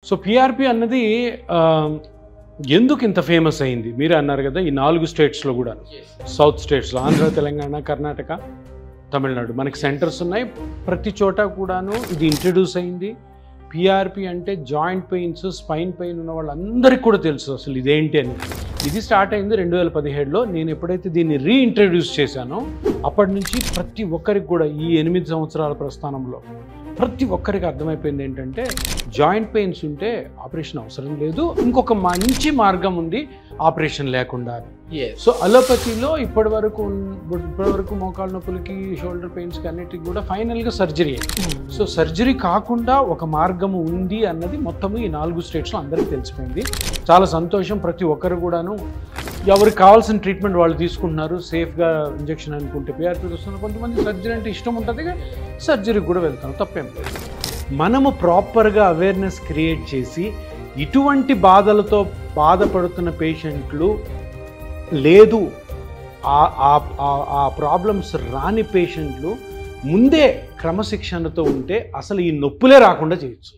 So PRP అన్నది ఎందుకు ఇంత ఫేమస్ అయింది మీరే అన్నారు కదా, ఈ 4 స్టేట్స్లో కూడా, సౌత్ స్టేట్స్లో ఆంధ్ర, తెలంగాణ, కర్ణాటక, తమిళనాడు మనకి సెంటర్స్ ఉన్నాయి. ప్రతి చోట కూడాను ఇది ఇంట్రడ్యూస్ అయింది. పిఆర్పి అంటే జాయింట్ పెయిన్స్, స్పైన్ పెయిన్ ఉన్న వాళ్ళందరికీ కూడా తెలుసు అసలు ఇదేంటి అని. ఇది స్టార్ట్ అయింది 2017లో. నేను ఎప్పుడైతే దీన్ని రీఇంట్రడ్యూస్ చేశానో అప్పటి నుంచి ప్రతి ఒక్కరికి కూడా ఈ 8 సంవత్సరాల ప్రస్థానంలో ప్రతి ఒక్కరికి అర్థమైపోయింది ఏంటంటే జాయింట్ పెయిన్స్ ఉంటే ఆపరేషన్ అవసరం లేదు, ఇంకొక మంచి మార్గం ఉంది ఆపరేషన్ లేకుండా. సో అలోపతిలో ఇప్పటి వరకు మోకాళ్ళ నొప్పులకి, షోల్డర్ పెయిన్స్కి అన్నిటికి కూడా ఫైనల్గా సర్జరీ. సో సర్జరీ కాకుండా ఒక మార్గము ఉంది అన్నది మొత్తము ఈ 4 స్టేట్స్లో అందరికీ తెలిసిపోయింది. చాలా సంతోషం. ప్రతి ఒక్కరు కూడాను ఎవరికి కావాల్సిన ట్రీట్మెంట్ వాళ్ళు తీసుకుంటున్నారు. సేఫ్గా ఇంజెక్షన్ అనుకుంటే పిఆర్పి వస్తున్నారు. కొంతమంది సర్జరీ అంటే ఇష్టం ఉంటుంది, సర్జరీకి కూడా వెళ్తాం, తప్పేం లేదు. మనము ప్రాపర్గా అవేర్నెస్ క్రియేట్ చేసి ఇటువంటి బాధలతో బాధపడుతున్న పేషెంట్లు లేదు, ఆ ప్రాబ్లమ్స్ రాని పేషెంట్లు ముందే క్రమశిక్షణతో ఉంటే అసలు ఈ నొప్పులే రాకుండా చేయొచ్చు.